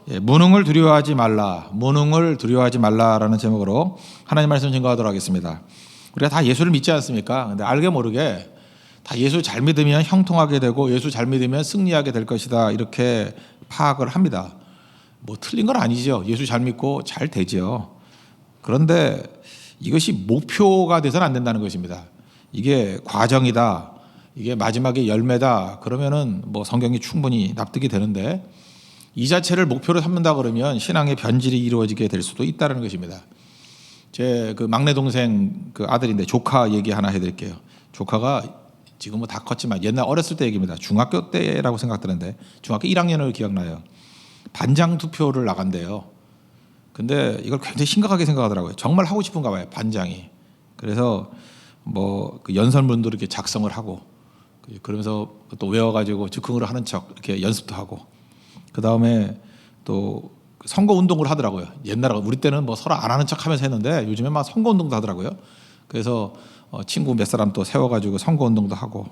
무능을 두려워하지 말라, 무능을 두려워하지 말라라는 제목으로 하나님 말씀 증거하도록 하겠습니다. 우리가 다 예수를 믿지 않습니까? 근데 알게 모르게 다 예수 잘 믿으면 형통하게 되고 예수 잘 믿으면 승리하게 될 것이다, 이렇게 파악을 합니다. 뭐 틀린 건 아니죠. 예수 잘 믿고 잘 되죠. 그런데 이것이 목표가 돼서는 안 된다는 것입니다. 이게 과정이다, 이게 마지막에 열매다, 그러면은 뭐 성경이 충분히 납득이 되는데, 이 자체를 목표로 삼는다 그러면 신앙의 변질이 이루어지게 될 수도 있다는 것입니다. 제 그 막내 동생 그 아들인데, 조카 얘기 하나 해드릴게요. 조카가 지금은 다 컸지만 옛날 어렸을 때 얘기입니다. 중학교 때라고 생각되는데, 중학교 1학년을 기억나요. 반장 투표를 나간대요. 근데 이걸 굉장히 심각하게 생각하더라고요. 정말 하고 싶은가 봐요, 반장이. 그래서 뭐 그 연설문도 이렇게 작성을 하고, 그러면서 또 외워가지고 즉흥으로 하는 척 이렇게 연습도 하고, 그 다음에 또 선거 운동을 하더라고요. 옛날에 우리 때는 뭐 서로 안 하는 척하면서 했는데 요즘에 막 선거 운동도 하더라고요. 그래서 친구 몇 사람 또 세워가지고 선거 운동도 하고.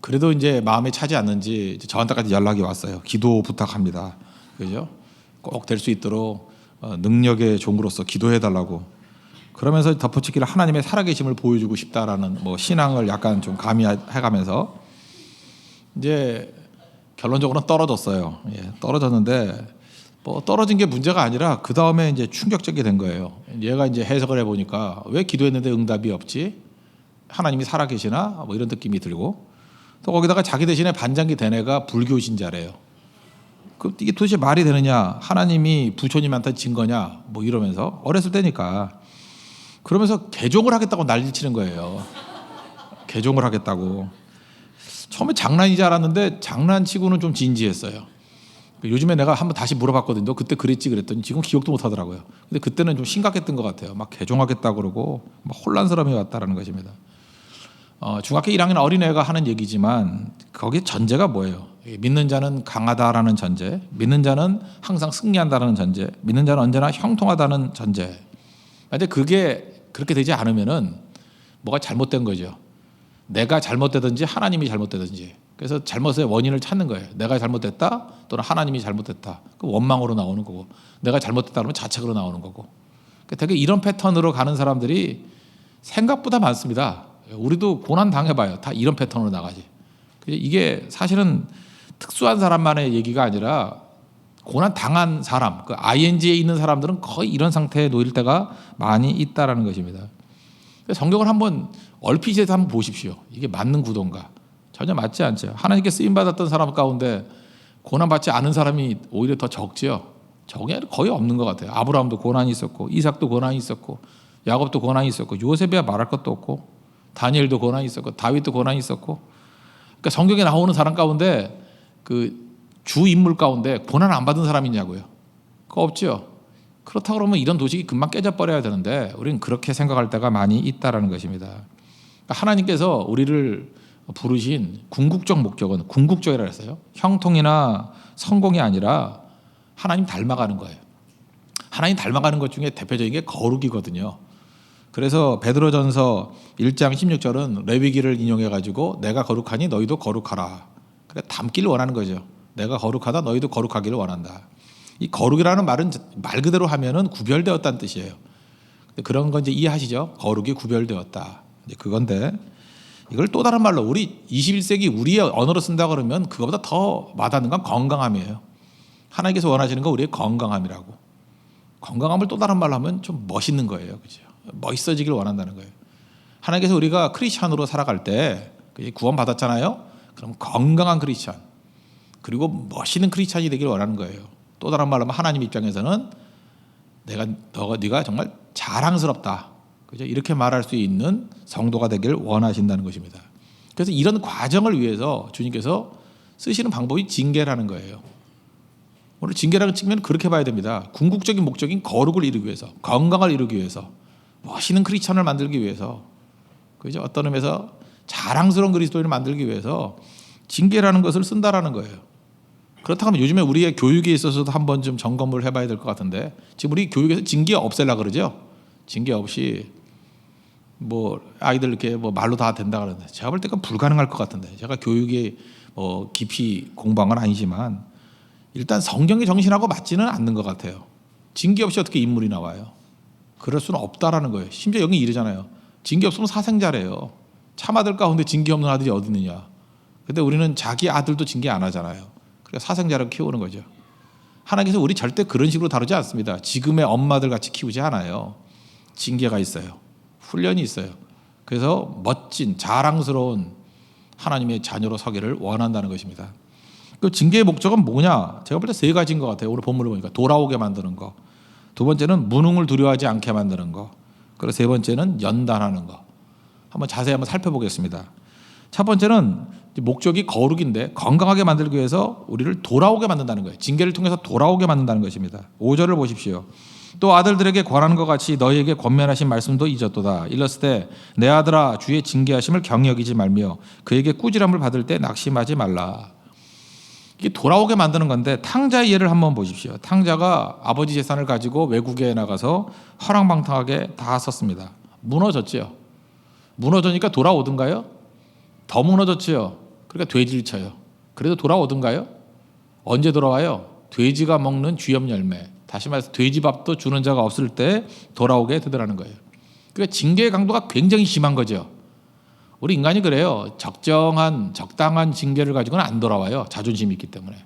그래도 이제 마음에 차지 않는지 저한테까지 연락이 왔어요. 기도 부탁합니다. 그죠? 꼭 될 수 있도록 능력의 종으로서 기도해 달라고. 그러면서 덧붙이기를 하나님의 살아계심을 보여주고 싶다라는 뭐 신앙을 약간 좀 가미해가면서 이제 결론적으로는 떨어졌어요. 떨어졌는데 뭐 떨어진 게 문제가 아니라 그 다음에 이제 충격적이 된 거예요. 얘가 이제 해석을 해보니까 왜 기도했는데 응답이 없지? 하나님이 살아계시나? 뭐 이런 느낌이 들고, 또 거기다가 자기 대신에 반장이 된 애가 불교 신자래요. 이게 도대체 말이 되느냐? 하나님이 부처님한테 진 거냐? 뭐 이러면서 어렸을 때니까. 그러면서 개종을 하겠다고 난리치는 거예요. 개종을 하겠다고. 처음에 장난인 줄 알았는데 장난치고는 좀 진지했어요. 요즘에 내가 한번 다시 물어봤거든요. 너 그때 그랬지? 그랬더니 지금 기억도 못 하더라고요. 근데 그때는 좀 심각했던 것 같아요. 막 개종하겠다고 그러고 막 혼란스러움이 왔다라는 것입니다. 중학교 1학년 어린애가 하는 얘기지만 거기에 전제가 뭐예요? 믿는 자는 강하다라는 전제, 믿는 자는 항상 승리한다는 전제, 믿는 자는 언제나 형통하다는 전제. 근데 그게 그렇게 되지 않으면은 뭐가 잘못된 거죠. 내가 잘못되든지 하나님이 잘못되든지. 그래서 잘못의 원인을 찾는 거예요. 내가 잘못됐다 또는 하나님이 잘못됐다. 그 원망으로 나오는 거고, 내가 잘못됐다 그러면 자책으로 나오는 거고. 되게 이런 패턴으로 가는 사람들이 생각보다 많습니다. 우리도 고난 당해봐요. 다 이런 패턴으로 나가지. 이게 사실은 특수한 사람만의 얘기가 아니라 고난 당한 사람, 그 ING에 있는 사람들은 거의 이런 상태에 놓일 때가 많이 있다라는 것입니다. 성경을 한번 얼핏 해서 한번 보십시오. 이게 맞는 구도인가? 전혀 맞지 않죠. 하나님께 쓰임 받았던 사람 가운데 고난 받지 않은 사람이 오히려 더 적지요. 적이 거의 없는 것 같아요. 아브라함도 고난이 있었고, 이삭도 고난이 있었고, 야곱도 고난이 있었고, 요셉이야 말할 것도 없고, 다니엘도 고난이 있었고, 다윗도 고난이 있었고. 그러니까 성경에 나오는 사람 가운데 그 주 인물 가운데 고난 안 받은 사람이 있냐고요? 그거 없죠. 그렇다고 그러면 이런 도식이 금방 깨져버려야 되는데 우리는 그렇게 생각할 때가 많이 있다라는 것입니다. 그러니까 하나님께서 우리를 부르신 궁극적 목적은 궁극적이라 했어요. 형통이나 성공이 아니라 하나님 닮아가는 거예요. 하나님 닮아가는 것 중에 대표적인 게 거룩이거든요. 그래서 베드로전서 1장 16절은 레위기를 인용해 가지고 내가 거룩하니 너희도 거룩하라. 그래, 닮기를 원하는 거죠. 내가 거룩하다 너희도 거룩하기를 원한다. 이 거룩이라는 말은 말 그대로 하면은 구별되었다는 뜻이에요. 그런 건 이제 이해하시죠? 거룩이 구별되었다. 이제 그건데, 이걸 또 다른 말로 우리 21세기 우리의 언어로 쓴다 그러면 그거보다 더 와닿는 건 건강함이에요. 하나님께서 원하시는 건 우리의 건강함이라고. 건강함을 또 다른 말로 하면 좀 멋있는 거예요. 그죠? 멋있어지길 원한다는 거예요. 하나님께서 우리가 크리스찬으로 살아갈 때 구원 받았잖아요. 그럼 건강한 크리스찬, 그리고 멋있는 크리스찬이 되길 원하는 거예요. 또 다른 말로 하면 하나님 입장에서는 네가 정말 자랑스럽다, 그죠? 이렇게 말할 수 있는 성도가 되길 원하신다는 것입니다. 그래서 이런 과정을 위해서 주님께서 쓰시는 방법이 징계라는 거예요. 오늘 징계라는 측면은 그렇게 봐야 됩니다. 궁극적인 목적인 거룩을 이루기 위해서, 건강을 이루기 위해서, 멋있는 크리스찬을 만들기 위해서, 그죠? 어떤 의미에서 자랑스러운 그리스도인을 만들기 위해서 징계라는 것을 쓴다라는 거예요. 그렇다면 요즘에 우리의 교육에 있어서도 한번 좀 점검을 해봐야 될 것 같은데, 지금 우리 교육에서 징계 없애려고 그러죠. 징계 없이 뭐 아이들 이렇게 뭐 말로 다 된다 그러는데, 제가 볼 때는 불가능할 것 같은데, 제가 교육에 깊이 공부한 건 아니지만 일단 성경의 정신하고 맞지는 않는 것 같아요. 징계 없이 어떻게 인물이 나와요? 그럴 수는 없다라는 거예요. 심지어 여기 이르잖아요. 징계 없으면 사생자래요. 참아들 가운데 징계 없는 아들이 어디 있느냐. 근데 우리는 자기 아들도 징계 안 하잖아요. 그러니까 사생자를 키우는 거죠. 하나님께서 우리 절대 그런 식으로 다루지 않습니다. 지금의 엄마들 같이 키우지 않아요. 징계가 있어요. 훈련이 있어요. 그래서 멋진 자랑스러운 하나님의 자녀로 서기를 원한다는 것입니다. 그 징계의 목적은 뭐냐? 제가 볼 때 세 가지인 것 같아요. 오늘 본문을 보니까 돌아오게 만드는 거. 두 번째는 무능을 두려워하지 않게 만드는 거. 그리고 세 번째는 연단하는 거. 자세히 한번 살펴보겠습니다. 첫 번째는 목적이 거룩인데 건강하게 만들기 위해서 우리를 돌아오게 만든다는 거예요. 징계를 통해서 돌아오게 만든다는 것입니다. 5절을 보십시오. 또 아들들에게 권하는 것 같이 너희에게 권면하신 말씀도 잊었도다. 일렀을 때 내 아들아 주의 징계하심을 경여기지 말며 그에게 꾸지람을 받을 때 낙심하지 말라. 이게 돌아오게 만드는 건데 탕자의 예를 한번 보십시오. 탕자가 아버지 재산을 가지고 외국에 나가서 허랑방탕하게 다 썼습니다. 무너졌죠. 무너지니까 돌아오든가요? 더 무너졌죠. 그러니까 돼지를 쳐요. 그래도 돌아오든가요? 언제 돌아와요? 돼지가 먹는 쥐염 열매. 다시 말해서 돼지밥도 주는 자가 없을 때 돌아오게 되더라는 거예요. 그러니까 징계의 강도가 굉장히 심한 거죠. 우리 인간이 그래요. 적당한 징계를 가지고는 안 돌아와요. 자존심이 있기 때문에.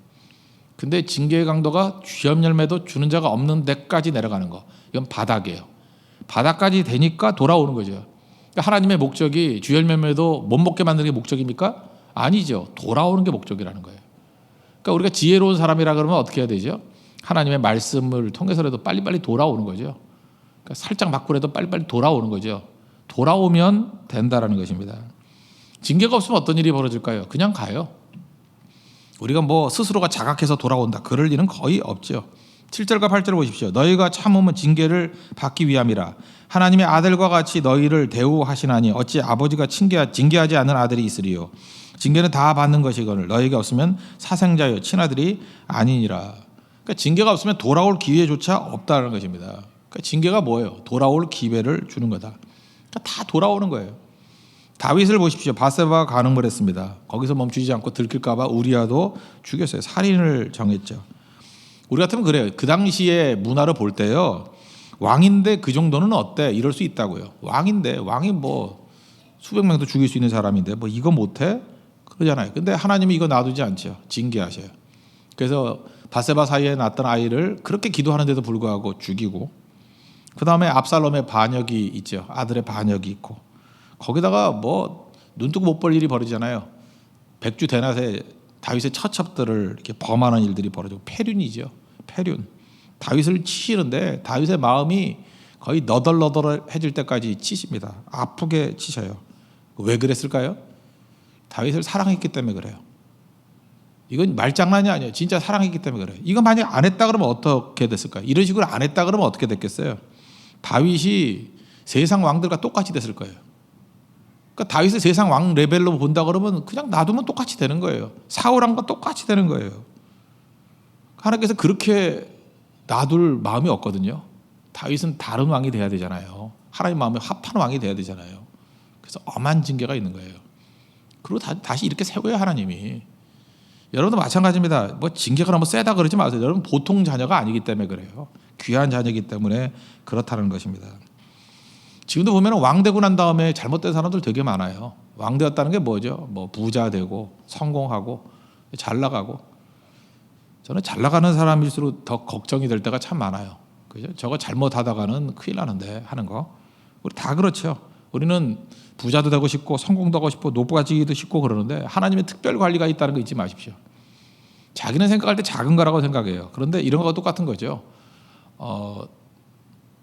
근데 징계의 강도가 쥐염 열매도 주는 자가 없는 데까지 내려가는 거. 이건 바닥이에요. 바닥까지 되니까 돌아오는 거죠. 그러니까 하나님의 목적이 쥐염 열매도 못 먹게 만드는 게 목적입니까? 아니죠. 돌아오는 게 목적이라는 거예요. 그러니까 우리가 지혜로운 사람이라 그러면 어떻게 해야 되죠? 하나님의 말씀을 통해서라도 빨리빨리 돌아오는 거죠. 그러니까 살짝 맞고라도 빨리빨리 돌아오는 거죠. 돌아오면 된다라는 것입니다. 징계가 없으면 어떤 일이 벌어질까요? 그냥 가요. 우리가 스스로가 자각해서 돌아온다. 그럴 일은 거의 없죠. 7절과 8절을 보십시오. 너희가 참으면 징계를 받기 위함이라. 하나님의 아들과 같이 너희를 대우하시나니 어찌 아버지가 징계하지 않는 아들이 있으리요. 징계는 다 받는 것이거늘 너희가 없으면 사생자요 친아들이 아니니라. 그러니까 징계가 없으면 돌아올 기회조차 없다는 것입니다. 그러니까 징계가 뭐예요? 돌아올 기회를 주는 거다. 그러니까 다 돌아오는 거예요. 다윗을 보십시오. 바세바가 간음을 했습니다. 거기서 멈추지 않고 들킬까 봐 우리아도 죽였어요. 살인을 정했죠. 우리 같으면 그래요. 그 당시에 문화를 볼 때요. 왕인데 그 정도는 어때? 이럴 수 있다고요. 왕인데 왕이 수백 명도 죽일 수 있는 사람인데 이거 못해? 그러잖아요. 근데 하나님이 이거 놔두지 않죠. 징계하셔요. 그래서 바세바 사이에 낳았던 아이를 그렇게 기도하는데도 불구하고 죽이고 그 다음에 압살롬의 반역이 있죠. 아들의 반역이 있고 거기다가 눈 뜨고 못 볼 일이 벌어지잖아요. 백주 대낮에 다윗의 처첩들을 이렇게 범하는 일들이 벌어지고 패륜이죠. 패륜. 다윗을 치시는데 다윗의 마음이 거의 너덜너덜해질 때까지 치십니다. 아프게 치셔요. 왜 그랬을까요? 다윗을 사랑했기 때문에 그래요. 이건 말장난이 아니에요. 진짜 사랑했기 때문에 그래요. 이거 만약 안 했다 그러면 어떻게 됐을까요? 이런 식으로 안 했다 그러면 어떻게 됐겠어요? 다윗이 세상 왕들과 똑같이 됐을 거예요. 그러니까 다윗을 세상 왕 레벨로 본다 그러면 그냥 놔두면 똑같이 되는 거예요. 사울왕과 똑같이 되는 거예요. 하나님께서 그렇게 놔둘 마음이 없거든요. 다윗은 다른 왕이 돼야 되잖아요. 하나님 마음에 합한 왕이 돼야 되잖아요. 그래서 엄한 징계가 있는 거예요. 그리고 다시 이렇게 세워요 하나님이. 여러분도 마찬가지입니다. 징계가 너무 세다 그러지 마세요. 여러분 보통 자녀가 아니기 때문에 그래요. 귀한 자녀이기 때문에 그렇다는 것입니다. 지금도 보면 왕 되고 난 다음에 잘못된 사람들 되게 많아요. 왕 되었다는 게 뭐죠? 부자 되고 성공하고 잘 나가고. 저는 잘 나가는 사람일수록 더 걱정이 될 때가 참 많아요. 그죠? 저거 잘못하다가는 큰일 나는데 하는 거. 우리 다 그렇죠. 우리는 부자도 되고 싶고 성공도 하고 싶고 높아지기도 싶고 그러는데 하나님의 특별 관리가 있다는 거 잊지 마십시오. 자기는 생각할 때 작은 거라고 생각해요. 그런데 이런 거가 똑같은 거죠.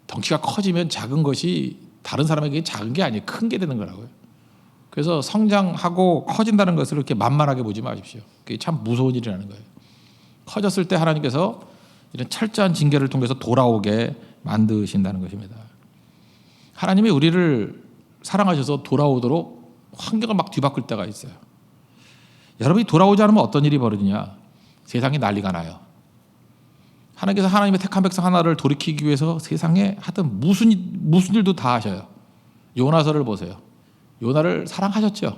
덩치가 커지면 작은 것이 다른 사람에게 작은 게 아니에요. 큰 게 되는 거라고요. 그래서 성장하고 커진다는 것을 이렇게 만만하게 보지 마십시오. 그게 참 무서운 일이라는 거예요. 커졌을 때 하나님께서 이런 철저한 징계를 통해서 돌아오게 만드신다는 것입니다. 하나님이 우리를 사랑하셔서 돌아오도록 환경을 막 뒤바꿀 때가 있어요. 여러분이 돌아오지 않으면 어떤 일이 벌어지냐? 세상이 난리가 나요. 하나님께서 하나님의 택한 백성 하나를 돌이키기 위해서 세상에 하여튼 무슨 일도 다 하셔요. 요나서를 보세요. 요나를 사랑하셨죠.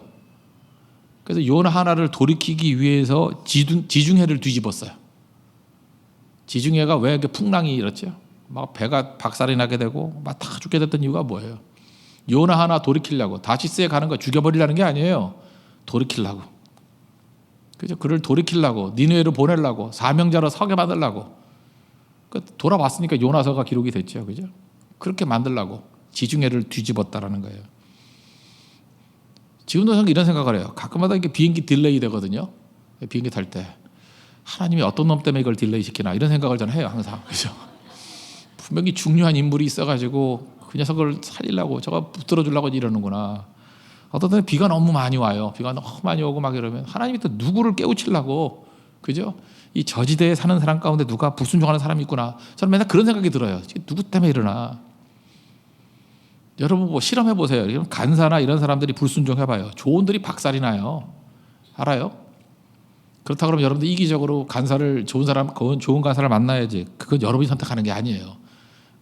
그래서 요나 하나를 돌이키기 위해서 지중해를 뒤집었어요. 지중해가 왜 이렇게 풍랑이 일었죠? 막 배가 박살이 나게 되고 막 다 죽게 됐던 이유가 뭐예요? 요나 하나 돌이키려고. 다시스에 가는 거 죽여버리려는 게 아니에요. 돌이키려고. 그죠? 그를 돌이키려고, 니느웨로 보내려고, 사명자로 서게 만들려고. 돌아왔으니까 요나서가 기록이 됐죠. 그죠? 그렇게 만들려고 지중해를 뒤집었다라는 거예요. 지금도 저는 이런 생각을 해요. 가끔마다 이렇게 비행기 딜레이 되거든요. 비행기 탈 때 하나님이 어떤 놈 때문에 이걸 딜레이 시키나 이런 생각을 저는 해요. 항상. 그죠? 분명히 중요한 인물이 있어가지고 그 녀석을 살리려고 저거 붙들어 주려고 이러는구나. 어떤 때는 비가 너무 많이 와요. 비가 너무 많이 오고 막 이러면 하나님이 또 누구를 깨우치려고, 그죠? 이 저지대에 사는 사람 가운데 누가 불순종하는 사람이 있구나. 저는 맨날 그런 생각이 들어요. 누구 때문에 이러나. 여러분 뭐 실험해 보세요. 간사나 이런 사람들이 불순종해봐요. 조언들이 박살이 나요. 알아요? 그렇다 그러면 여러분들 이기적으로 간사를 좋은 간사를 만나야지. 그건 여러분이 선택하는 게 아니에요.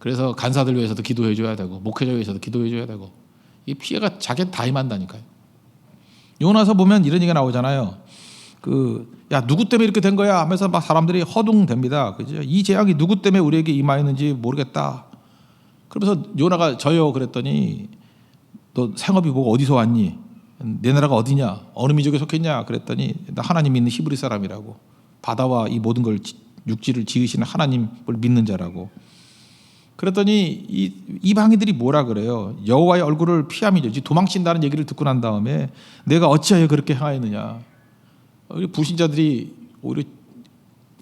그래서 간사들 위해서도 기도해 줘야 되고 목회자 위해서도 기도해 줘야 되고 이 피해가 자기는 다 임한다니까요. 요나서 보면 이런 얘기가 나오잖아요. 야 누구 때문에 이렇게 된 거야 하면서 막 사람들이 허둥댑니다. 그죠? 이 재앙이 누구 때문에 우리에게 임하였는지 모르겠다. 그러면서 요나가 저요 그랬더니 너 생업이 뭐고 어디서 왔니? 내 나라가 어디냐? 어느 민족에 속했냐? 그랬더니 나 하나님 믿는 히브리 사람이라고. 바다와 이 모든 걸 육지를 지으시는 하나님을 믿는 자라고. 그랬더니 이 이방인들이 뭐라 그래요? 여호와의 얼굴을 피함이죠. 도망친다는 얘기를 듣고 난 다음에 내가 어찌하여 그렇게 행하였느냐? 우리 불신자들이 오히려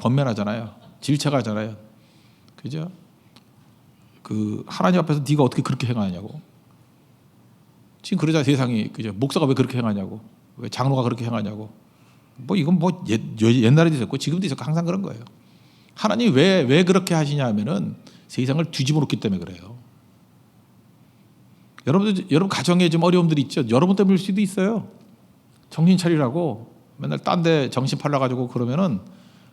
권면하잖아요. 질책하잖아요. 그죠? 하나님 앞에서 네가 어떻게 그렇게 행하냐고. 지금 그러자 세상이 그죠? 목사가 왜 그렇게 행하냐고. 왜 장로가 그렇게 행하냐고. 뭐 이건 뭐 옛날에도 있었고 지금도 있었고 항상 그런 거예요. 하나님이 왜 그렇게 하시냐 하면은 세상을 뒤집어 놓기 때문에 그래요. 여러분 가정에 좀 어려움들이 있죠. 여러분 때문일 수도 있어요. 정신 차리라고 맨날 딴 데 정신 팔려가지고 그러면은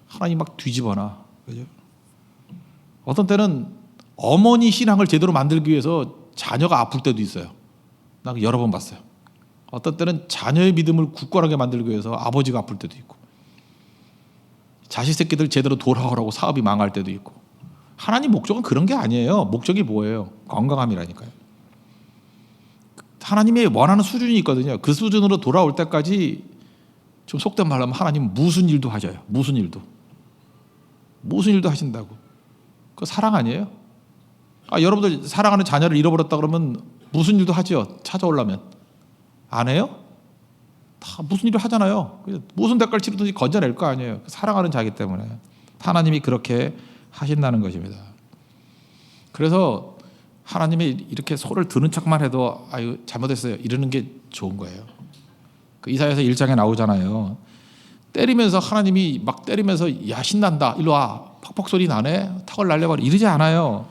하나님 막 뒤집어놔. 그죠? 어떤 때는 어머니 신앙을 제대로 만들기 위해서 자녀가 아플 때도 있어요. 나 여러 번 봤어요. 어떤 때는 자녀의 믿음을 굳건하게 만들기 위해서 아버지가 아플 때도 있고, 자식 새끼들 제대로 돌아오라고 사업이 망할 때도 있고. 하나님 목적은 그런 게 아니에요. 목적이 뭐예요? 건강함이라니까요. 하나님이 원하는 수준이 있거든요. 그 수준으로 돌아올 때까지 좀 속된 말로 하면 하나님 무슨 일도 하셔요. 무슨 일도 하신다고. 그거 사랑 아니에요? 여러분들 사랑하는 자녀를 잃어버렸다 그러면 무슨 일도 하죠. 찾아오려면. 안 해요? 다 무슨 일을 하잖아요. 무슨 대가를 치르든지 건져낼 거 아니에요. 사랑하는 자기 때문에. 하나님이 그렇게 하신다는 것입니다. 그래서 하나님이 이렇게 소를 드는 척만 해도 아유 잘못했어요 이러는 게 좋은 거예요. 이사야서 1장에 나오잖아요. 때리면서 하나님이 막 때리면서 야 신난다 일로 와 퍽퍽 소리 나네 턱을 날려버려 이러지 않아요.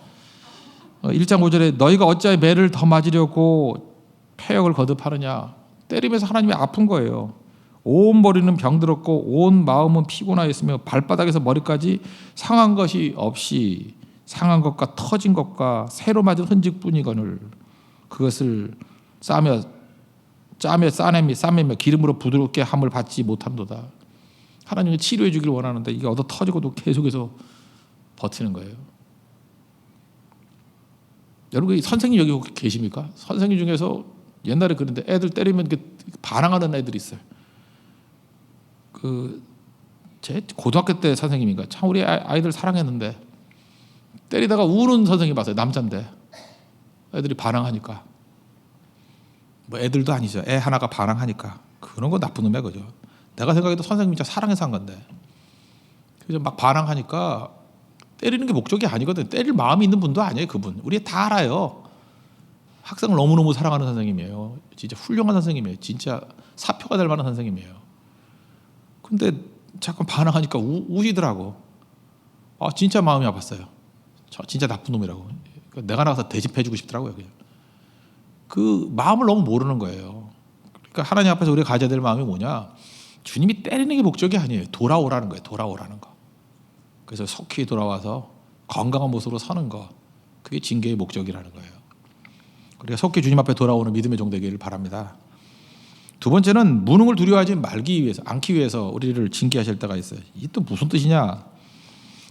1장 5절에 너희가 어찌하여 매를 더 맞으려고 패역을 거듭하느냐. 때리면서 하나님이 아픈 거예요. 온 머리는 병들었고 온 마음은 피곤하였으며 발바닥에서 머리까지 상한 것이 없이 상한 것과 터진 것과 새로 맞은 흔적뿐이거늘 그것을 짜며 싸매며 기름으로 부드럽게 함을 받지 못함도다. 하나님이 치료해 주기를 원하는데 이게 얻어 터지고도 계속해서 버티는 거예요. 여러분 선생님 여기 혹시 계십니까? 선생님 중에서 옛날에 그런데 애들 때리면 반항하는 애들이 있어요. 제 고등학교 때 선생님인가 참 우리 아이들 사랑했는데 때리다가 우는 선생님 봤어요. 남자인데 애들이 반항하니까 뭐 애들도 아니죠. 애 하나가 반항하니까 그런 거 나쁜 놈이야 그죠. 내가 생각해도 선생님이 진짜 사랑해서 한 건데 그래서 막 반항하니까 때리는 게 목적이 아니거든. 때릴 마음이 있는 분도 아니에요. 그분 우리 다 알아요. 학생을 너무너무 사랑하는 선생님이에요. 진짜 훌륭한 선생님이에요. 진짜 사표가 될 만한 선생님이에요. 근데 자꾸 반항하니까 우시더라고. 진짜 마음이 아팠어요. 저 진짜 나쁜 놈이라고. 내가 나가서 대접해주고 싶더라고요. 그냥. 그 마음을 너무 모르는 거예요. 그러니까 하나님 앞에서 우리가 가져야 될 마음이 뭐냐? 주님이 때리는 게 목적이 아니에요. 돌아오라는 거예요. 돌아오라는 거. 그래서 속히 돌아와서 건강한 모습으로 서는 거. 그게 징계의 목적이라는 거예요. 우리가 속히 주님 앞에 돌아오는 믿음의 종 되기를 바랍니다. 두 번째는 무능을 두려워하지 않기 위해서 우리를 징계하실 때가 있어요. 이게 또 무슨 뜻이냐?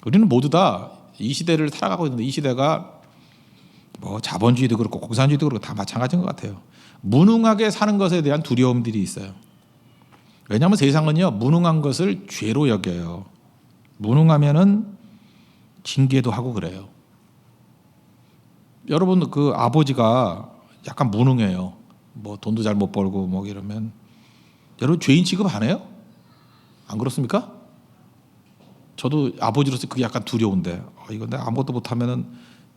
우리는 모두 다 이 시대를 살아가고 있는데 이 시대가 뭐 자본주의도 그렇고 공산주의도 그렇고 다 마찬가지인 것 같아요. 무능하게 사는 것에 대한 두려움들이 있어요. 왜냐하면 세상은요 무능한 것을 죄로 여겨요. 무능하면은 징계도 하고 그래요. 여러분 그 아버지가 약간 무능해요. 뭐 돈도 잘 못 벌고 뭐 이러면 여러분 죄인 취급 안 해요? 안 그렇습니까? 저도 아버지로서 그게 약간 두려운데 이거 내가 아무것도 못하면은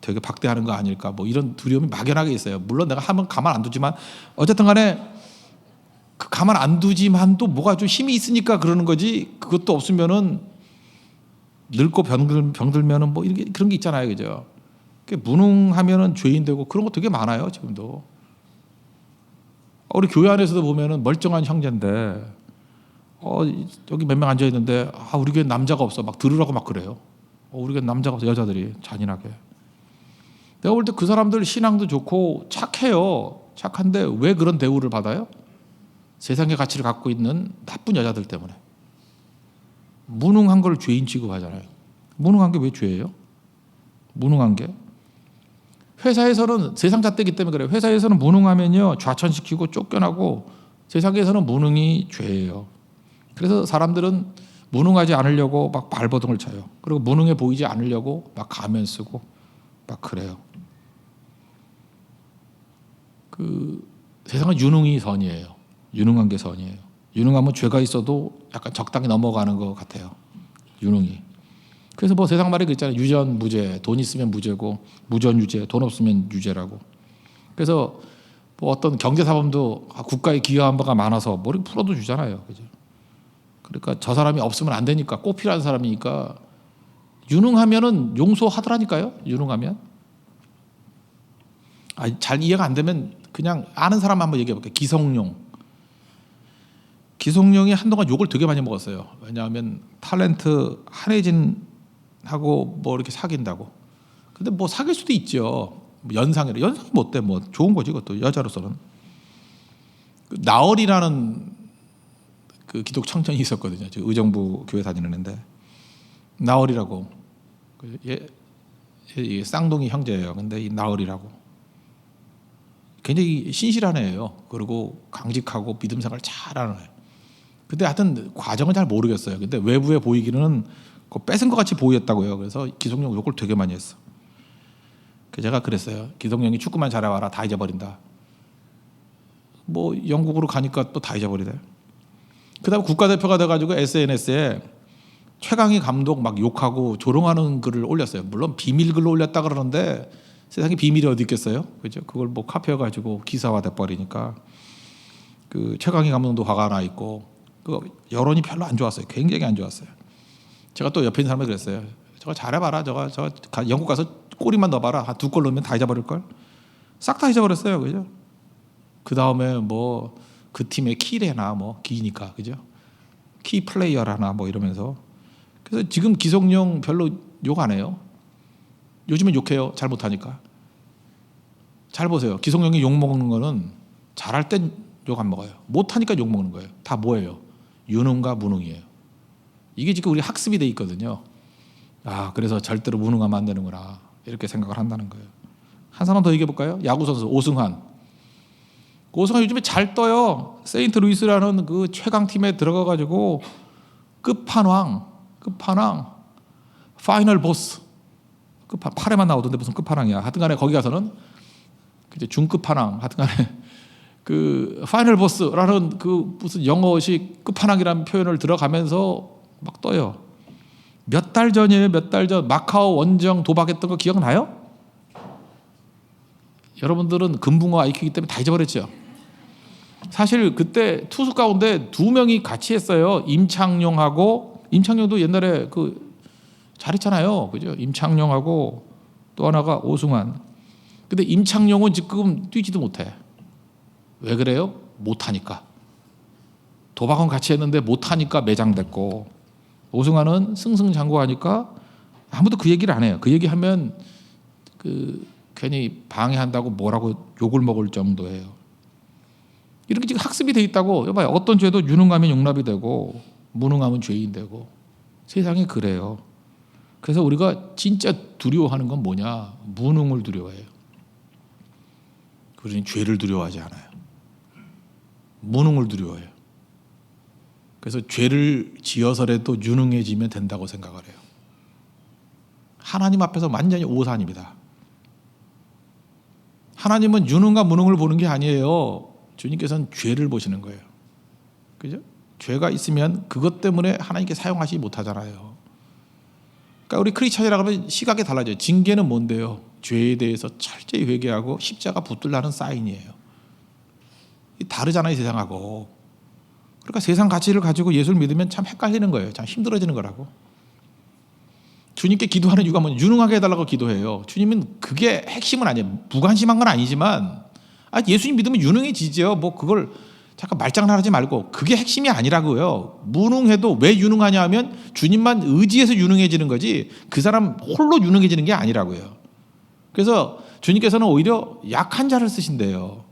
되게 박대하는 거 아닐까 뭐 이런 두려움이 막연하게 있어요. 물론 내가 하면 가만 안 두지만 어쨌든 간에 그 가만 안 두지만도 뭐가 좀 힘이 있으니까 그러는 거지 그것도 없으면은 늙고 병들면은 뭐 이렇게 그런 게 있잖아요. 그죠? 무능하면은 죄인 되고 그런 거 되게 많아요. 지금도. 우리 교회 안에서도 보면은 멀쩡한 형제인데 여기 몇 명 앉아 있는데 우리 교회 남자가 없어 막 들으라고 막 그래요. 우리 교회 남자가 없어 여자들이 잔인하게. 내가 볼 때 그 사람들 신앙도 좋고 착해요. 착한데 왜 그런 대우를 받아요? 세상의 가치를 갖고 있는 나쁜 여자들 때문에. 무능한 걸 죄인 취급하잖아요. 무능한 게 왜 죄예요? 무능한 게. 회사에서는 세상 잣대기 때문에 그래요. 회사에서는 무능하면요 좌천시키고 쫓겨나고 세상에서는 무능이 죄예요. 그래서 사람들은 무능하지 않으려고 막 발버둥을 쳐요. 그리고 무능해 보이지 않으려고 막 가면 쓰고 막 그래요. 그 세상은 유능이 선이에요. 유능한 게 선이에요. 유능하면 죄가 있어도 약간 적당히 넘어가는 것 같아요. 유능이. 그래서 뭐 세상 말이 그랬잖아요. 유전 무죄, 돈 있으면 무죄고 무전 유죄, 돈 없으면 유죄라고. 그래서 뭐 어떤 경제사범도 국가에 기여한 바가 많아서 머리 풀어도 주잖아요. 그죠? 그러니까 저 사람이 없으면 안 되니까 꼭 필요한 사람이니까 유능하면은 용서하더라니까요. 유능하면. 잘 이해가 안 되면 그냥 아는 사람 한번 얘기해 볼게요. 기성용. 기성용이 한동안 욕을 되게 많이 먹었어요. 왜냐하면 탤런트 한혜진하고 뭐 이렇게 사귄다고. 근데 뭐 사귈 수도 있죠. 연상이 뭐 어때? 뭐 좋은 거지 그것도 여자로서는. 나얼이라는 그 기독 청년이 있었거든요. 의정부 교회 다니는 애인데 나얼이라고. 얘 쌍둥이 형제예요. 근데 이 나얼이라고. 굉장히 신실한 애예요. 그리고 강직하고 믿음 생활 잘하는 애. 근데 하여튼 과정은 잘 모르겠어요. 근데 외부에 보이기는 뺏은 것 같이 보였다고요. 그래서 기성용 욕을 되게 많이 했어. 제가 그랬어요. 기성용이 축구만 잘해와라 다 잊어버린다. 뭐 영국으로 가니까 또 다 잊어버리대. 그다음 국가대표가 돼가지고 SNS에 최강희 감독 막 욕하고 조롱하는 글을 올렸어요. 물론 비밀 글로 올렸다 그러는데 세상에 비밀이 어디 있겠어요? 그죠? 그걸 뭐 카피해가지고 기사화돼 버리니까 그 최강희 감독도 화가 나 있고 그 여론이 별로 안 좋았어요. 굉장히 안 좋았어요. 제가 또 옆에 있는 사람이 그랬어요. 저거 잘해봐라. 저거 영국 가서 골이만 넣어봐라. 한 2골 넣으면 다 잊어버릴 걸. 싹 다 잊어버렸어요. 그죠? 그 다음에 뭐 그 팀의 키래나 뭐 기니까 그죠? 키 플레이어라나 뭐 이러면서 그래서 지금 기성용 별로 욕 안 해요. 요즘엔 욕해요. 잘 못하니까. 잘 보세요. 기성용이 욕 먹는 거는 잘할 땐 욕 안 먹어요. 못하니까 욕 먹는 거예요. 다 뭐예요? 유능과 무능이에요. 이게 지금 우리 학습이 돼 있거든요. 그래서 절대로 무능하면 안 되는구나 이렇게 생각을 한다는 거예요. 한 사람 더 얘기해 볼까요? 야구 선수 오승환. 오승환 요즘에 잘 떠요. 세인트루이스라는 그 최강 팀에 들어가가지고 끝판왕, 파이널 보스. 8회만 나오던데 무슨 끝판왕이야. 하여튼간에 거기 가서는 이제 중끝판왕. 하여튼간에 그 파이널 보스라는 그 무슨 영어식 끝판왕이라는 표현을 들어가면서 막 떠요. 몇 달 전이에요. 몇 달 전 마카오 원정 도박했던 거 기억나요? 여러분들은 금붕어 IQ이기 때문에 다 잊어버렸죠. 사실 그때 투수 가운데 2명이 같이 했어요. 임창용도 옛날에 그 잘했잖아요. 그죠? 임창용하고 또 하나가 오승환. 근데 임창용은 지금 뛰지도 못해. 왜 그래요? 못하니까. 도박은 같이 했는데 못하니까 매장됐고 오승환은 승승장구하니까 아무도 그 얘기를 안 해요. 그 얘기하면 그 괜히 방해한다고 뭐라고 욕을 먹을 정도예요. 이렇게 지금 학습이 돼 있다고. 여봐요. 어떤 죄도 유능하면 용납이 되고 무능하면 죄인 되고 세상이 그래요. 그래서 우리가 진짜 두려워하는 건 뭐냐? 무능을 두려워해요. 우리는 죄를 두려워하지 않아요. 무능을 두려워해요. 그래서 죄를 지어서라도 유능해지면 된다고 생각을 해요. 하나님 앞에서 완전히 오산입니다. 하나님은 유능과 무능을 보는 게 아니에요. 주님께서는 죄를 보시는 거예요. 그죠? 죄가 있으면 그것 때문에 하나님께 사용하시지 못하잖아요. 그러니까 우리 크리스천이라고 하면 시각이 달라져요. 징계는 뭔데요? 죄에 대해서 철저히 회개하고 십자가 붙들라는 사인이에요. 다르잖아요, 세상하고. 그러니까 세상 가치를 가지고 예수를 믿으면 참 헷갈리는 거예요. 참 힘들어지는 거라고. 주님께 기도하는 이유가 뭐냐? 유능하게 해달라고 기도해요. 주님은 그게 핵심은 아니에요. 무관심한 건 아니지만 예수님 믿으면 유능해지죠. 뭐 그걸 잠깐 말장난하지 말고 그게 핵심이 아니라고요. 무능해도 왜 유능하냐 하면 주님만 의지해서 유능해지는 거지 그 사람 홀로 유능해지는 게 아니라고요. 그래서 주님께서는 오히려 약한 자를 쓰신대요.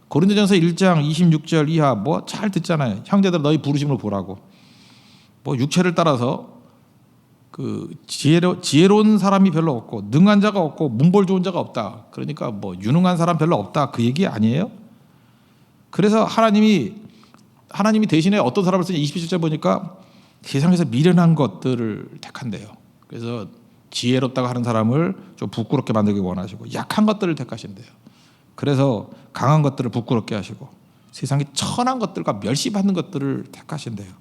고린도전서 1장 26절 이하 뭐 잘 듣잖아요. 형제들 너희 부르심을 보라고. 뭐 육체를 따라서 그 지혜로운 사람이 별로 없고 능한 자가 없고 문벌 좋은 자가 없다. 그러니까 뭐 유능한 사람 별로 없다. 그 얘기 아니에요? 그래서 하나님이 대신에 어떤 사람을 쓰냐 27절 보니까 세상에서 미련한 것들을 택한대요. 그래서 지혜롭다고 하는 사람을 좀 부끄럽게 만들기 원하시고 약한 것들을 택하신대요. 그래서 강한 것들을 부끄럽게 하시고 세상에 천한 것들과 멸시받는 것들을 택하신대요.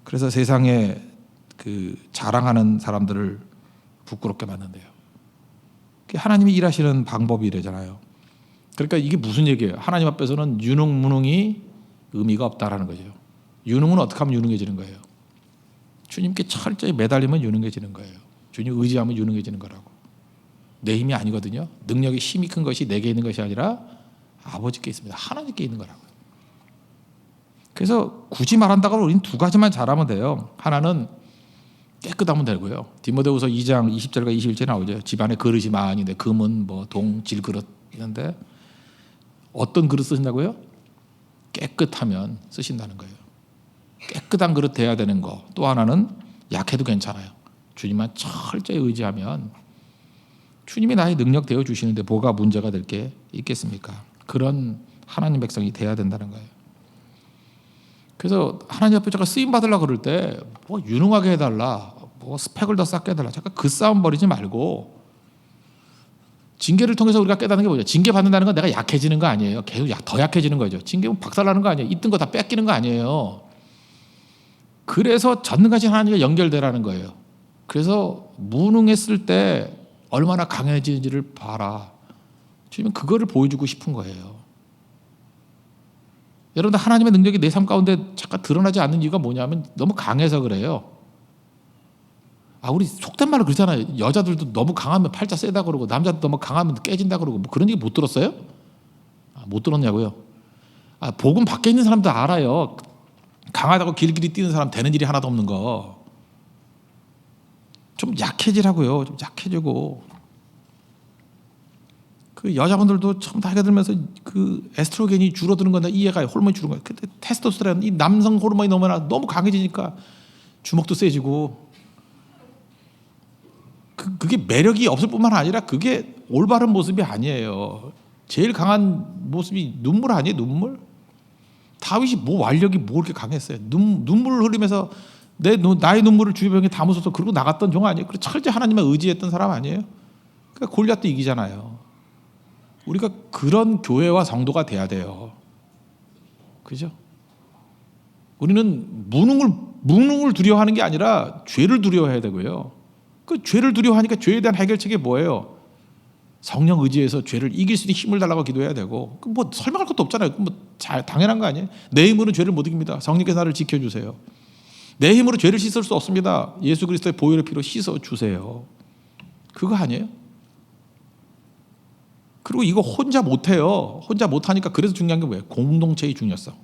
그래서 세상에 그 자랑하는 사람들을 부끄럽게 만든대요. 하나님이 일하시는 방법이 이래잖아요. 그러니까 이게 무슨 얘기예요? 하나님 앞에서는 유능, 무능이 의미가 없다라는 거죠. 유능은 어떻게 하면 유능해지는 거예요? 주님께 철저히 매달리면 유능해지는 거예요. 주님 의지하면 유능해지는 거라고. 내 힘이 아니거든요. 능력이 힘이 큰 것이 내게 있는 것이 아니라 아버지께 있습니다. 하나님께 있는 거라고요. 그래서 굳이 말한다고 우리는 두 가지만 잘하면 돼요. 하나는 깨끗하면 되고요. 디모데후서 2장 20절과 21절에 나오죠. 집안에 그릇이 많이 돼. 금은 뭐 동, 질그릇 있는데 어떤 그릇 쓰신다고요? 깨끗하면 쓰신다는 거예요. 깨끗한 그릇 돼야 되는 거. 또 하나는 약해도 괜찮아요. 주님만 철저히 의지하면 주님이 나의 능력 되어 주시는데 뭐가 문제가 될 게 있겠습니까? 그런 하나님 백성이 돼야 된다는 거예요. 그래서 하나님 앞에 제가 쓰임 받으려고 그럴 때 뭐 유능하게 해달라, 뭐 스펙을 더 쌓게 해달라. 잠깐 그 싸움 벌이지 말고 징계를 통해서 우리가 깨닫는 게 뭐죠? 징계 받는다는 건 내가 약해지는 거 아니에요. 계속 더 약해지는 거죠. 징계는 박살나는 거 아니에요. 있던 거 다 뺏기는 거 아니에요. 그래서 전능하신 하나님과 연결되라는 거예요. 그래서 무능했을 때 얼마나 강해지는지를 봐라. 주님은 그거를 보여주고 싶은 거예요. 여러분들 하나님의 능력이 내 삶 가운데 잠깐 드러나지 않는 이유가 뭐냐면 너무 강해서 그래요. 우리 속된 말로 그러잖아요. 여자들도 너무 강하면 팔자 세다 그러고 남자도 너무 강하면 깨진다 그러고 뭐 그런 얘기 못 들었어요? 못 들었냐고요? 복음 밖에 있는 사람도 알아요. 강하다고 길길이 뛰는 사람 되는 일이 하나도 없는 거. 좀 약해지라고요. 좀 약해지고. 그 여자분들도 처음 나이가 들면서 그 에스트로겐이 줄어드는 건데 이해가 호르몬이 줄어드는 거예요. 근데 테스토스테론 이 남성 호르몬이 너무 강해지니까 주먹도 세지고 그게 매력이 없을 뿐만 아니라 그게 올바른 모습이 아니에요. 제일 강한 모습이 눈물 아니에요? 눈물? 다윗이 뭐 완력이 뭐 이렇게 강했어요? 눈물을 흘리면서 나의 눈물을 주의 병에 담으소서 그러고 나갔던 종 아니에요? 그리고 철저히 하나님만 의지했던 사람 아니에요? 그러니까 골리앗도 이기잖아요. 우리가 그런 교회와 성도가 돼야 돼요. 그죠? 우리는 무능을 두려워하는 게 아니라 죄를 두려워해야 되고요. 그 죄를 두려워하니까 죄에 대한 해결책이 뭐예요? 성령 의지해서 죄를 이길 수 있는 힘을 달라고 기도해야 되고, 뭐 설명할 것도 없잖아요. 뭐 잘 당연한 거 아니에요? 내 힘으로 죄를 못 이깁니다. 성령께서 나를 지켜주세요. 내 힘으로 죄를 씻을 수 없습니다. 예수 그리스도의 보혈의 피로 씻어 주세요. 그거 아니에요? 그리고 이거 혼자 못해요. 혼자 못하니까 그래서 중요한 게 뭐예요? 공동체의 중요성.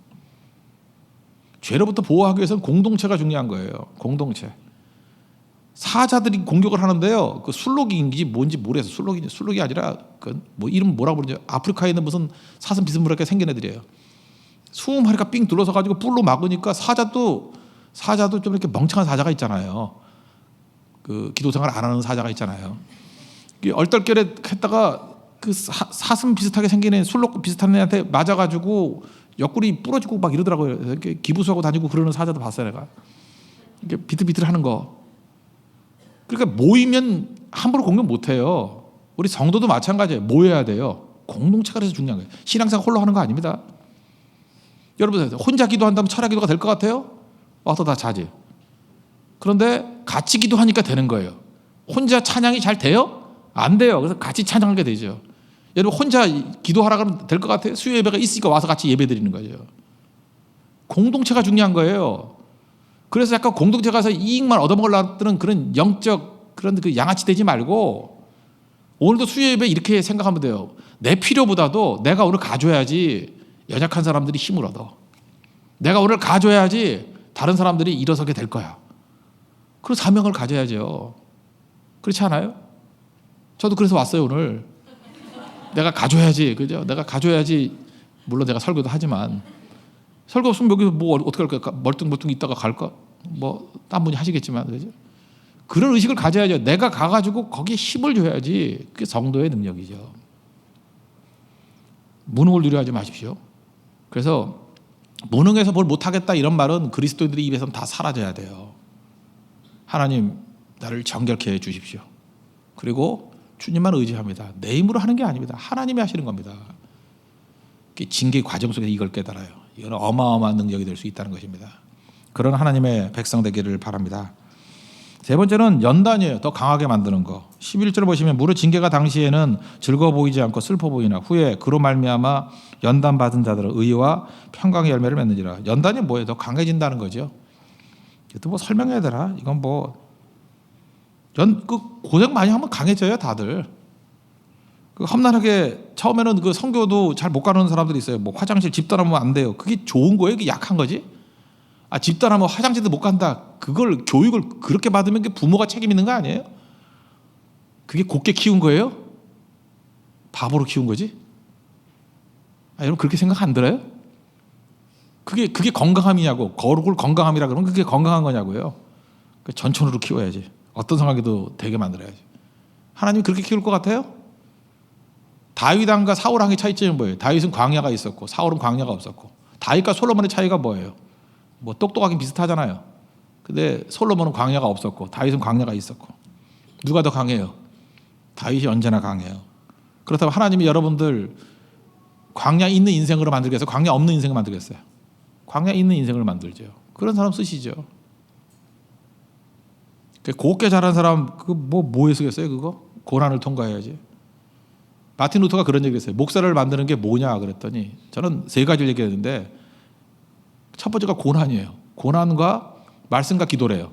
죄로부터 보호하기 위해서는 공동체가 중요한 거예요. 공동체. 사자들이 공격을 하는데요. 그 술록인지 뭔지 모르겠어요. 술록이 아니라 그 뭐 이름 뭐라고 그러죠? 아프리카에 있는 무슨 사슴 비스무리하게 생긴 애들이에요. 20마리가 삥 둘러서 가지고 뿔로 막으니까 사자도 좀 이렇게 멍청한 사자가 있잖아요. 그 기도 생활 안 하는 사자가 있잖아요. 얼떨결에 했다가 그 사슴 비슷하게 생긴 애, 술록 비슷한 애한테 맞아가지고 옆구리 부러지고 막 이러더라고요. 이렇게 기부수하고 다니고 그러는 사자도 봤어요, 내가. 이게 비틀비틀하는 거. 그러니까 모이면 함부로 공격 못 해요. 우리 성도도 마찬가지예요. 모여야 돼요. 공동체가 그래서 중요한 거예요. 신앙생활 홀로 하는 거 아닙니다. 여러분 혼자 기도한다면 철야 기도가 될 것 같아요? 와서 다 자지. 그런데 같이 기도하니까 되는 거예요. 혼자 찬양이 잘 돼요? 안 돼요. 그래서 같이 찬양하게 되죠. 여러분 혼자 기도하라 그러면 될 것 같아요? 수요 예배가 있으니까 와서 같이 예배 드리는 거죠. 공동체가 중요한 거예요. 그래서 약간 공동체 가서 이익만 얻어먹으려는 그런 영적 그런 그 양아치 되지 말고 오늘도 수요 예배 이렇게 생각하면 돼요. 내 필요보다도 내가 오늘 가져야지 연약한 사람들이 힘을 얻어. 내가 오늘 가져야지 다른 사람들이 일어서게 될 거야. 그런 사명을 가져야죠. 그렇지 않아요? 저도 그래서 왔어요, 오늘. 내가 가져야지, 그죠? 내가 가져야지. 물론 내가 설교도 하지만 설교 없으면 여기서 뭐 어떻게 할까? 멀뚱멀뚱 있다가 갈까? 뭐 딴 분이 하시겠지만, 그죠? 그런 의식을 가져야죠. 내가 가가지고 거기에 힘을 줘야지. 그게 성도의 능력이죠. 무능을 두려워하지 마십시오. 그래서 무능해서 뭘 못하겠다 이런 말은 그리스도인들의 입에서는 다 사라져야 돼요. 하나님 나를 정결케 해 주십시오. 그리고 주님만 의지합니다. 내 힘으로 하는 게 아닙니다. 하나님이 하시는 겁니다. 징계 과정 속에서 이걸 깨달아요. 이건 어마어마한 능력이 될 수 있다는 것입니다. 그런 하나님의 백성 되기를 바랍니다. 세 번째는 연단이에요. 더 강하게 만드는 거. 11절 보시면 무릇 징계가 당시에는 즐거워 보이지 않고 슬퍼 보이나 후에 그로 말미암아 연단 받은 자들은 의와 평강의 열매를 맺는지라. 연단이 뭐예요? 더 강해진다는 거죠. 또 뭐 설명해야 되나? 이건 뭐 고생 많이 하면 강해져요, 다들. 그 험난하게 처음에는 그 선교도 잘 못 가는 사람들이 있어요. 뭐 화장실 집단하면 안 돼요. 그게 좋은 거예요? 그게 약한 거지? 집단하면 화장실도 못 간다. 그걸 교육을 그렇게 받으면 그 부모가 책임 있는 거 아니에요? 그게 곱게 키운 거예요? 바보로 키운 거지? 여러분 그렇게 생각 안 들어요? 그게 건강함이냐고. 거룩을 건강함이라 그러면 그게 건강한 거냐고요. 전천후로 키워야지. 어떤 상황에도 되게 만들어야지. 하나님이 그렇게 키울 것 같아요? 다윗 왕과 사울 왕의 차이점은 뭐예요? 다윗은 광야가 있었고 사울은 광야가 없었고. 다윗과 솔로몬의 차이가 뭐예요? 뭐 똑똑하긴 비슷하잖아요. 근데 솔로몬은 광야가 없었고 다윗은 광야가 있었고. 누가 더 강해요? 다윗이 언제나 강해요. 그렇다면 하나님이 여러분들 광야 있는 인생으로 만들겠어요? 광야 없는 인생을 만들겠어요? 광야 있는 인생을 만들죠. 그런 사람 쓰시죠. 곱게 자란 사람 그거 뭐에 쓰겠어요? 그거 고난을 통과해야지. 마틴 루터가 그런 얘기를 했어요. 목사를 만드는 게 뭐냐 그랬더니 저는 세 가지를 얘기했는데 첫 번째가 고난이에요. 고난과 말씀과 기도래요.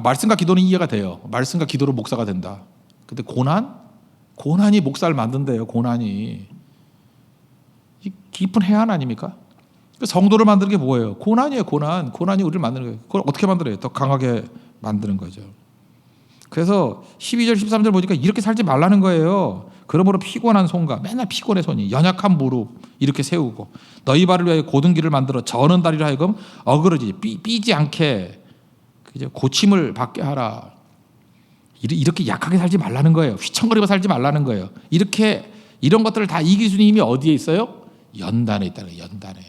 말씀과 기도는 이해가 돼요. 말씀과 기도로 목사가 된다. 근데 고난이 목사를 만든대요. 고난이 이 깊은 해안 아닙니까? 성도를 만드는 게 뭐예요? 고난이에요. 고난이 우리를 만드는 거예요. 그걸 어떻게 만들어요? 더 강하게 만드는 거죠. 그래서 12절 13절 보니까 이렇게 살지 말라는 거예요. 그러므로 피곤한 손과 맨날 피곤해 손이 연약한 무릎 이렇게 세우고 너희 발을 위하여 곧은 길을 만들어 저는 다리로 하여금 어그러지 삐지 않게 고침을 받게 하라. 이렇게 약하게 살지 말라는 거예요. 휘청거리고 살지 말라는 거예요. 이런 것들을 다 이길 수 있는 힘이 어디에 있어요? 연단에 있다는 거예요. 연단에.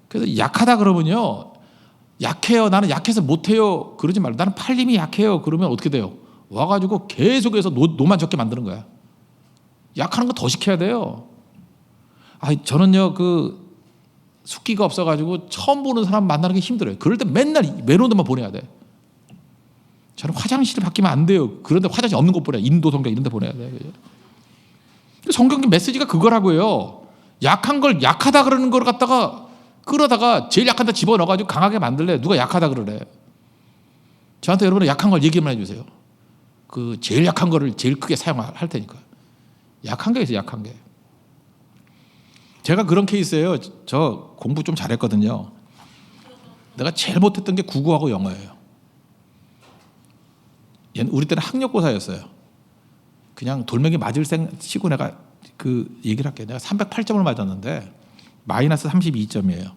그래서 약하다 그러면요. 약해요. 나는 약해서 못해요. 그러지 말고 나는 팔림이 약해요. 그러면 어떻게 돼요? 와가지고 계속해서 노만 적게 만드는 거야. 약하는 거 더 시켜야 돼요. 저는요 그 숙기가 없어가지고 처음 보는 사람 만나는 게 힘들어요. 그럴 때 맨날 외로운 데만 보내야 돼. 저는 화장실을 바뀌면 안 돼요. 그런데 화장실 없는 곳 보내야 돼. 인도 성경 이런 데 보내야 돼. 성경 메시지가 그거라고요. 약한 걸 약하다 그러는 걸 갖다가 끌어다가 제일 약한 데 집어넣어가지고 강하게 만들래. 누가 약하다 그러래. 저한테 여러분은 약한 걸 얘기만 해주세요. 그 제일 약한 거를 제일 크게 사용할 테니까. 약한 게 있어요. 약한 게. 제가 그런 케이스예요. 저 공부 좀 잘했거든요. 내가 제일 못했던 게 국어하고 영어예요. 우리 때는 학력고사였어요. 그냥 돌멩이 맞을 치고 내가 그 얘기를 할게요. 내가 308점을 맞았는데 마이너스 32점이에요.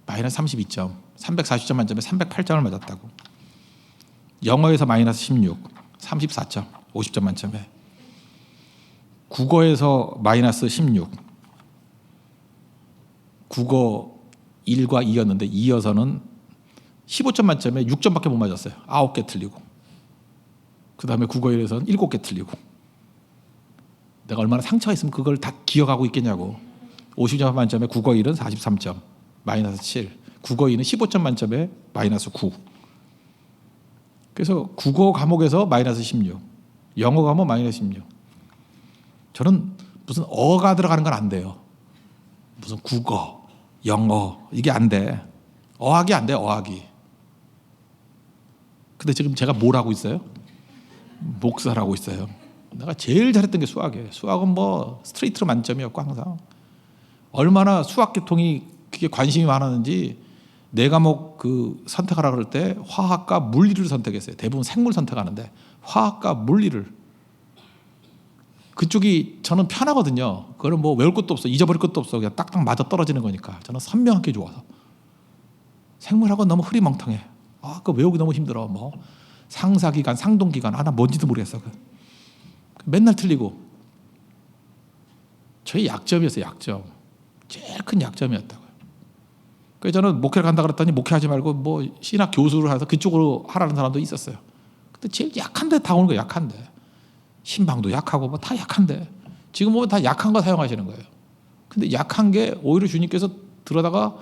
마이너스 32점. 340점 만점에 308점을 맞았다고. 영어에서 마이너스 16, 34점, 50점 만점에. 국어에서 마이너스 16. 국어 1과 2였는데 2여서는 15점 만점에 6점밖에 못 맞았어요. 9개 틀리고. 그 다음에 국어 1에서는 7개 틀리고. 내가 얼마나 상처가 있으면 그걸 다 기억하고 있겠냐고. 50점 만점에 국어 1은 43점, 마이너스 7. 국어 2는 15점 만점에 마이너스 9. 그래서 국어 과목에서 마이너스 16, 영어 과목 마이너스 16. 저는 무슨 어가 들어가는 건 안 돼요. 무슨 국어, 영어 이게 안 돼. 어학이 안 돼, 어학이. 근데 지금 제가 뭘 하고 있어요? 목사를 하고 있어요. 내가 제일 잘했던 게 수학이에요. 수학은 뭐 스트레이트로 만점이었고 항상. 얼마나 수학 계통이 그게 관심이 많았는지 네 과목 그 선택하라 그럴 때 화학과 물리를 선택했어요. 대부분 생물 선택하는데 화학과 물리를. 그쪽이 저는 편하거든요. 그거는 뭐 외울 것도 없어, 잊어버릴 것도 없어. 그냥 딱딱 맞아 떨어지는 거니까. 저는 선명하게 좋아서. 생물학은 너무 흐리멍텅해. 그거 외우기 너무 힘들어. 뭐 상사기간, 상동기간, 나 뭔지도 모르겠어. 맨날 틀리고. 저희 약점이었어요. 약점. 제일 큰 약점이었다고요. 그래서 저는 목회를 간다 그랬더니 목회하지 말고 뭐 신학 교수를 해서 그쪽으로 하라는 사람도 있었어요. 근데 제일 약한데 다 오는 거예요. 약한데. 신방도 약하고 뭐 다 약한데. 지금 보면 다 약한 거 사용하시는 거예요. 근데 약한 게 오히려 주님께서 들어다가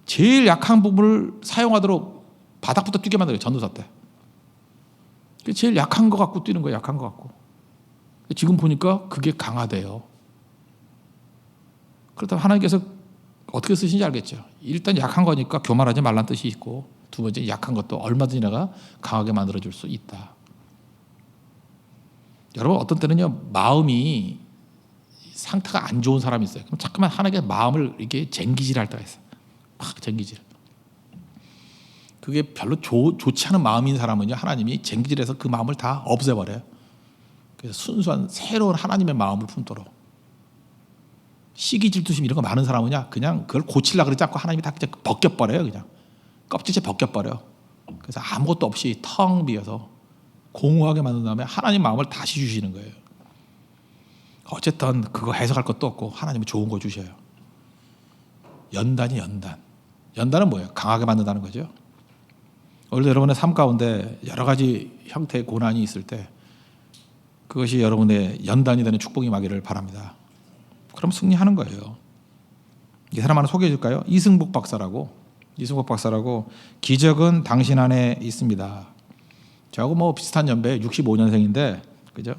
제일 약한 부분을 사용하도록 바닥부터 뛰게 만들어요. 전도사 때. 제일 약한 거 갖고 뛰는 거예요. 약한 거 갖고. 지금 보니까 그게 강화돼요. 그렇다면 하나님께서 어떻게 쓰시는지 알겠죠. 일단 약한 거니까 교만하지 말라는 뜻이 있고, 두 번째 약한 것도 얼마든지 내가 강하게 만들어줄 수 있다. 여러분 어떤 때는요 마음이 상태가 안 좋은 사람이 있어요. 그럼 자꾸만 하나님께 마음을 이렇게 쟁기질할 때가 있어요. 막 쟁기질. 그게 별로 좋지 않은 마음인 사람은요 하나님이 쟁기질해서 그 마음을 다 없애버려요. 그래서 순수한 새로운 하나님의 마음을 품도록. 시기 질투심 이런 거 많은 사람은요 그냥 그걸 고치려고 그러지 않고 하나님이 다 그냥 벗겨버려요. 그냥 껍질째 벗겨버려. 그래서 아무것도 없이 텅 비어서 공허하게 만든 다음에 하나님 마음을 다시 주시는 거예요. 어쨌든 그거 해석할 것도 없고 하나님이 좋은 거 주셔요. 연단이 연단. 연단은 뭐예요? 강하게 만든다는 거죠. 오늘도 여러분의 삶 가운데 여러 가지 형태의 고난이 있을 때 그것이 여러분의 연단이 되는 축복이 임하기를 바랍니다. 그럼 승리하는 거예요. 이 사람 하나 소개해 줄까요? 이승복 박사라고. 기적은 당신 안에 있습니다. 저하고 뭐 비슷한 연배 65년생인데 그죠?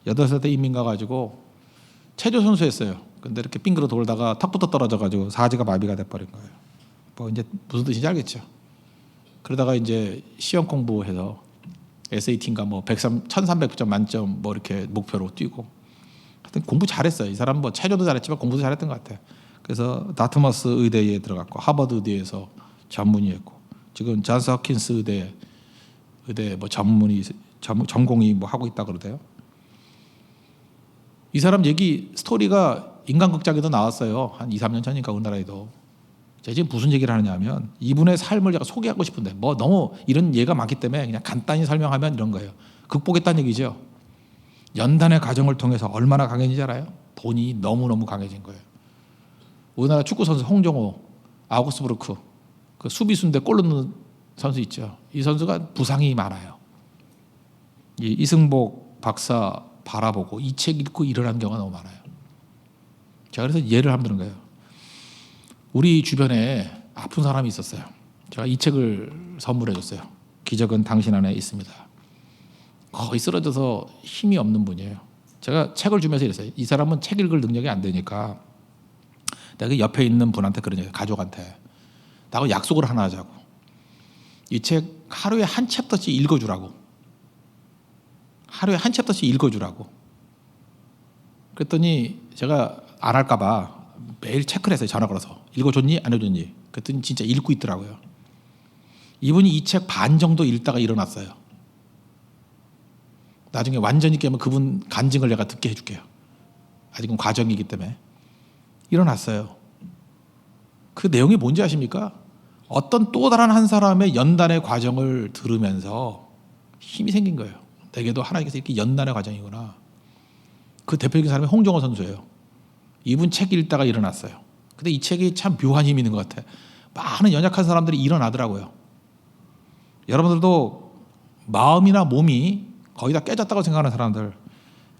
8살 때 이민 가가지고 체조 선수였어요. 근데 이렇게 빙그러 돌다가 턱부터 떨어져가지고 사지가 마비가 돼버린 거예요. 뭐 이제 무슨 뜻인지 알겠죠? 그러다가 이제 시험 공부해서 SAT인가 뭐 1300점 만점 뭐 이렇게 목표로 뛰고 하여튼 공부 잘했어요. 이 사람 뭐 체조도 잘했지만 공부도 잘했던 것 같아요. 그래서 다트머스 의대에 들어갔고 하버드 의대에서 전문의했고 지금 존스 홉킨스 의대 뭐 전공이 뭐 하고 있다 그러대요. 이 사람 얘기 스토리가 인간극장에도 나왔어요. 한 2, 3년 전인가 우리나라에도. 제가 지금 무슨 얘기를 하느냐면 이분의 삶을 제가 소개하고 싶은데 뭐 너무 이런 예가 많기 때문에 그냥 간단히 설명하면 이런 거예요. 극복했다는 얘기죠. 연단의 과정을 통해서 얼마나 강해진지 알아요? 본인이 너무너무 강해진 거예요. 우리나라 축구 선수 홍정호, 아우구스부르크 그 수비수인데 골 넣는 선수 있죠. 이 선수가 부상이 많아요. 이승복 박사 바라보고 이 책 읽고 일어난 경우가 너무 많아요. 제가 그래서 예를 한번 드는 거예요. 우리 주변에 아픈 사람이 있었어요. 제가 이 책을 선물해 줬어요. 기적은 당신 안에 있습니다. 거의 쓰러져서 힘이 없는 분이에요. 제가 책을 주면서 이랬어요. 이 사람은 책 읽을 능력이 안 되니까 내가 옆에 있는 분한테 그런 얘기예요. 가족한테. 나하고 약속을 하나 하자고. 이 책 하루에 한 챕터씩 읽어주라고. 하루에 한 챕터씩 읽어주라고. 그랬더니 제가 안 할까 봐 매일 체크를 했어요. 전화 걸어서. 읽어줬니? 안 해줬니? 그랬더니 진짜 읽고 있더라고요. 이분이 이 책 반 정도 읽다가 일어났어요. 나중에 완전히 깨면 그분 간증을 내가 듣게 해줄게요. 아직은 과정이기 때문에. 일어났어요. 그 내용이 뭔지 아십니까? 어떤 또 다른 한 사람의 연단의 과정을 들으면서 힘이 생긴 거예요. 내게도 하나님께서 이렇게 연단의 과정이구나. 그 대표적인 사람이 홍정호 선수예요. 이분 책 읽다가 일어났어요. 근데 이 책이 참 묘한 힘이 있는 것 같아. 많은 연약한 사람들이 일어나더라고요. 여러분들도 마음이나 몸이 거의 다 깨졌다고 생각하는 사람들,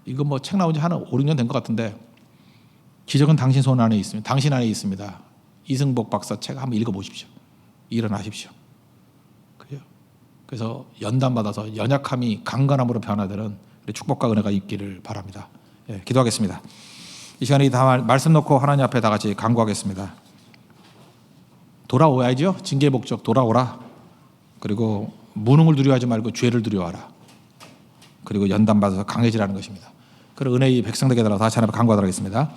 이거 뭐 책 나온 지 한 5, 6년 된 것 같은데, 기적은 당신 손 안에 있습니다. 당신 안에 있습니다. 이승복 박사 책 한번 읽어보십시오. 일어나십시오. 그래서 연단받아서 연약함이 강건함으로 변화되는 축복과 은혜가 있기를 바랍니다. 예, 기도하겠습니다. 이 시간에 다 말씀 놓고 하나님 앞에 다 같이 간구하겠습니다. 돌아오야죠. 징계의 목적 돌아오라. 그리고 무능을 두려워하지 말고 죄를 두려워하라. 그리고 연단받아서 강해지라는 것입니다. 그런 은혜의 백성되게 달라서 다시 하나님 앞에 간구하도록 하겠습니다.